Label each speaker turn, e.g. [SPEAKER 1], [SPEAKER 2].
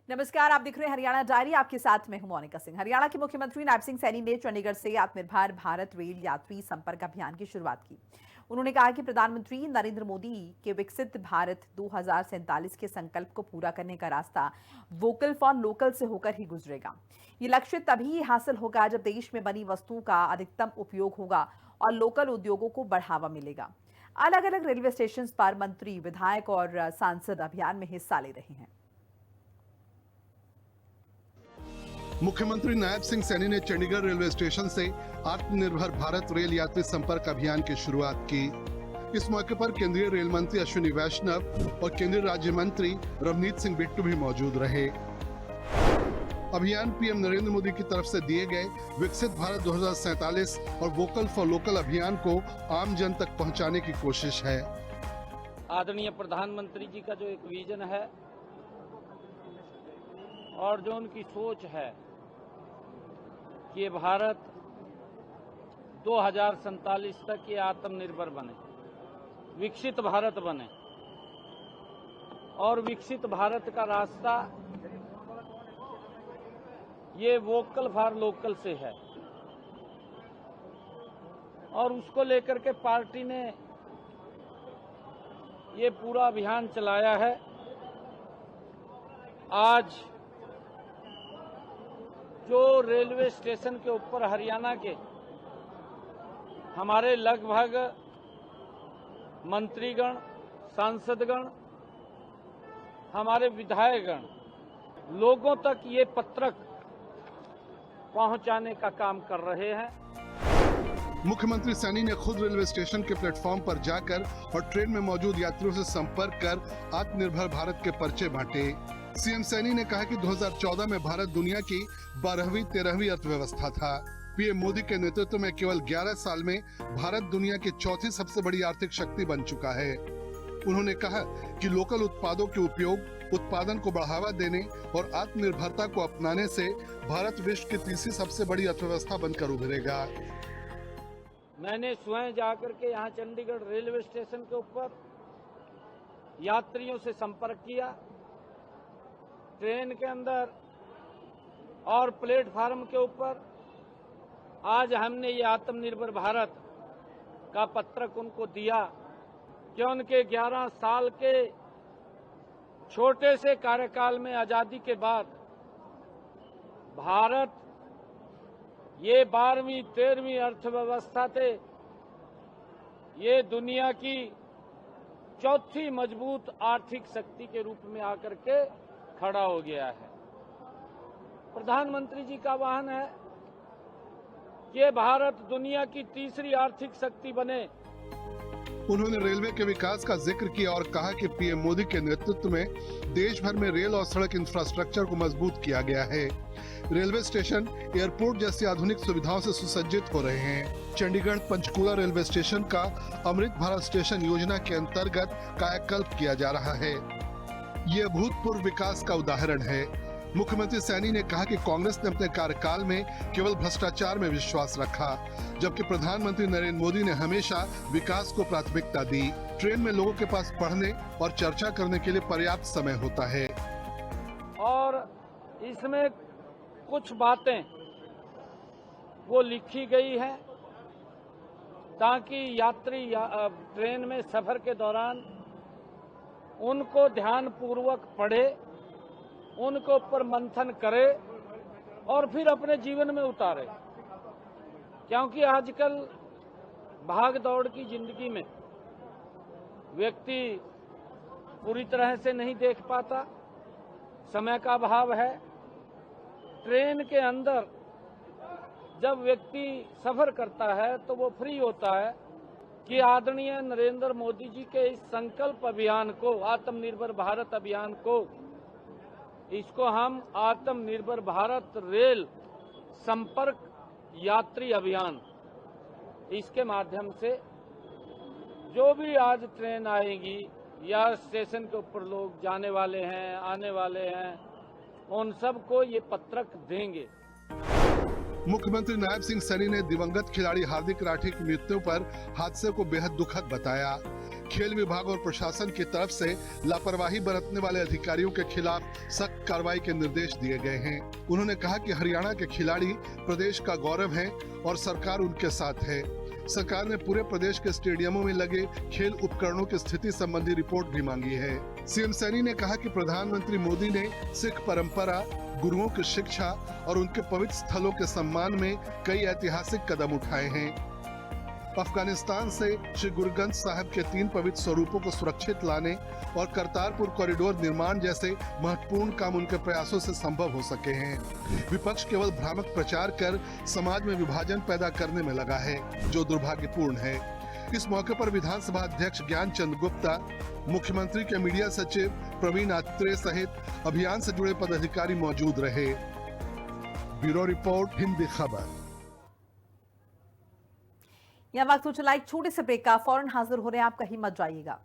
[SPEAKER 1] नमस्कार, आप देख रहे हैं हरियाणा डायरी। आपके साथ मैं हूं मोनिका सिंह। हरियाणा के मुख्यमंत्री नायब सिंह सैनी ने चंडीगढ़ से आत्मनिर्भर भारत रेल यात्री संपर्क अभियान की शुरुआत की। उन्होंने कहा कि प्रधानमंत्री नरेंद्र मोदी के विकसित भारत 2047 के संकल्प को पूरा करने का रास्ता वोकल फॉर लोकल से होकर ही गुजरेगा। ये लक्ष्य तभी हासिल होगा जब देश में बनी वस्तुओं का अधिकतम उपयोग होगा और लोकल उद्योगों को बढ़ावा मिलेगा। अलग अलग रेलवे स्टेशन पर मंत्री, विधायक और सांसद अभियान में हिस्सा ले रहे हैं।
[SPEAKER 2] मुख्यमंत्री नायब सिंह सैनी ने चंडीगढ़ रेलवे स्टेशन से आत्मनिर्भर भारत रेल यात्री संपर्क अभियान की शुरुआत की। इस मौके पर केंद्रीय रेल मंत्री अश्विनी वैष्णव और केंद्रीय राज्य मंत्री रवनीत सिंह बिट्टू भी मौजूद रहे। अभियान पीएम नरेंद्र मोदी की तरफ से दिए गए विकसित भारत 2047 और वोकल फॉर लोकल अभियान को आम जन तक पहुंचाने की कोशिश है।
[SPEAKER 3] आदरणीय प्रधानमंत्री जी का जो एक विजन है और जो उनकी सोच है कि ये भारत 2047 तक ये आत्मनिर्भर बने, विकसित भारत बने, और विकसित भारत का रास्ता ये वोकल फॉर लोकल से है, और उसको लेकर के पार्टी ने ये पूरा अभियान चलाया है। आज जो रेलवे स्टेशन के ऊपर हरियाणा के हमारे लगभग मंत्रीगण, सांसदगण, हमारे विधायकगण लोगों तक ये पत्रक पहुंचाने का काम कर रहे हैं।
[SPEAKER 2] मुख्यमंत्री सैनी ने खुद रेलवे स्टेशन के प्लेटफॉर्म पर जाकर और ट्रेन में मौजूद यात्रियों से संपर्क कर आत्मनिर्भर भारत के पर्चे बांटे। सीएम सैनी ने कहा कि 2014 में भारत दुनिया की 12वीं 13वीं अर्थव्यवस्था था। पीएम मोदी के नेतृत्व में केवल 11 साल में भारत दुनिया की चौथी सबसे बड़ी आर्थिक शक्ति बन चुका है। उन्होंने कहा कि लोकल उत्पादों के उपयोग, उत्पादन को बढ़ावा देने और आत्मनिर्भरता को अपनाने से भारत विश्व की तीसरी सबसे बड़ी अर्थव्यवस्था बनकर उभरेगा।
[SPEAKER 3] मैंने स्वयं जाकर के यहाँ चंडीगढ़ रेलवे स्टेशन के ऊपर यात्रियों से संपर्क किया, ट्रेन के अंदर और प्लेटफार्म के ऊपर। आज हमने ये आत्मनिर्भर भारत का पत्रक उनको दिया कि उनके 11 साल के छोटे से कार्यकाल में आजादी के बाद भारत ये 12वीं 13वीं अर्थव्यवस्था थे, ये दुनिया की चौथी मजबूत आर्थिक शक्ति के रूप में आकर के खड़ा हो गया है। प्रधानमंत्री जी का आह्वान है कि भारत दुनिया की तीसरी आर्थिक शक्ति बने।
[SPEAKER 2] उन्होंने रेलवे के विकास का जिक्र किया और कहा कि पीएम मोदी के नेतृत्व में देश भर में रेल और सड़क इंफ्रास्ट्रक्चर को मजबूत किया गया है। रेलवे स्टेशन एयरपोर्ट जैसी आधुनिक सुविधाओं से सुसज्जित हो रहे हैं। चंडीगढ़ पंचकूला रेलवे स्टेशन का अमृत भारत स्टेशन योजना के अंतर्गत कायाकल्प किया जा रहा है। ये अभूतपूर्व विकास का उदाहरण है। मुख्यमंत्री सैनी ने कहा कि कांग्रेस ने अपने कार्यकाल में केवल भ्रष्टाचार में विश्वास रखा, जबकि प्रधानमंत्री नरेंद्र मोदी ने हमेशा विकास को प्राथमिकता दी। ट्रेन में लोगों के पास पढ़ने और चर्चा करने के लिए पर्याप्त समय होता है।
[SPEAKER 3] और इसमें कुछ बातें वो लिखी गई हैं ताकि यात्री ट्रेन में सफर के दौरान उनको ध्यान पूर्वक पढ़े, उनको ऊपर मंथन करे और फिर अपने जीवन में उतारे। क्योंकि आजकल भाग दौड़ की जिंदगी में व्यक्ति पूरी तरह से नहीं देख पाता, समय का अभाव है। ट्रेन के अंदर जब व्यक्ति सफर करता है तो वो फ्री होता है कि आदरणीय नरेंद्र मोदी जी के इस संकल्प अभियान को, आत्मनिर्भर भारत अभियान को, इसको हम आत्मनिर्भर भारत रेल संपर्क यात्री अभियान, इसके माध्यम से जो भी आज ट्रेन आएगी या स्टेशन के ऊपर लोग जाने वाले हैं, आने वाले हैं, उन सबको ये पत्रक देंगे।
[SPEAKER 2] मुख्यमंत्री नायब सिंह सैनी ने दिवंगत खिलाड़ी हार्दिक राठी की मृत्यु पर हादसे को बेहद दुखद बताया। खेल विभाग और प्रशासन की तरफ से लापरवाही बरतने वाले अधिकारियों के खिलाफ सख्त कार्रवाई के निर्देश दिए गए हैं। उन्होंने कहा कि हरियाणा के खिलाड़ी प्रदेश का गौरव हैं और सरकार उनके साथ है। सरकार ने पूरे प्रदेश के स्टेडियमों में लगे खेल उपकरणों की स्थिति संबंधी रिपोर्ट भी मांगी है। सीएम सैनी ने कहा कि प्रधानमंत्री मोदी ने सिख परंपरा, गुरुओं की शिक्षा और उनके पवित्र स्थलों के सम्मान में कई ऐतिहासिक कदम उठाए हैं। अफगानिस्तान से श्री गुरु ग्रंथ साहिब के 3 पवित्र स्वरूपों को सुरक्षित लाने और करतारपुर कॉरिडोर निर्माण जैसे महत्वपूर्ण काम उनके प्रयासों से संभव हो सके हैं। विपक्ष केवल भ्रामक प्रचार कर समाज में विभाजन पैदा करने में लगा है, जो दुर्भाग्यपूर्ण है। इस मौके पर विधानसभा अध्यक्ष ज्ञानचंद गुप्ता, मुख्यमंत्री के मीडिया सचिव प्रवीण आत्रेय सहित अभियान से जुड़े पदाधिकारी मौजूद रहे। ब्यूरो रिपोर्ट, हिंदी खबर।
[SPEAKER 1] यह वक्त हो चला एक छोटे से ब्रेक का, फौरन हाजिर हो रहे हैं, आप कहीं मत जाइएगा।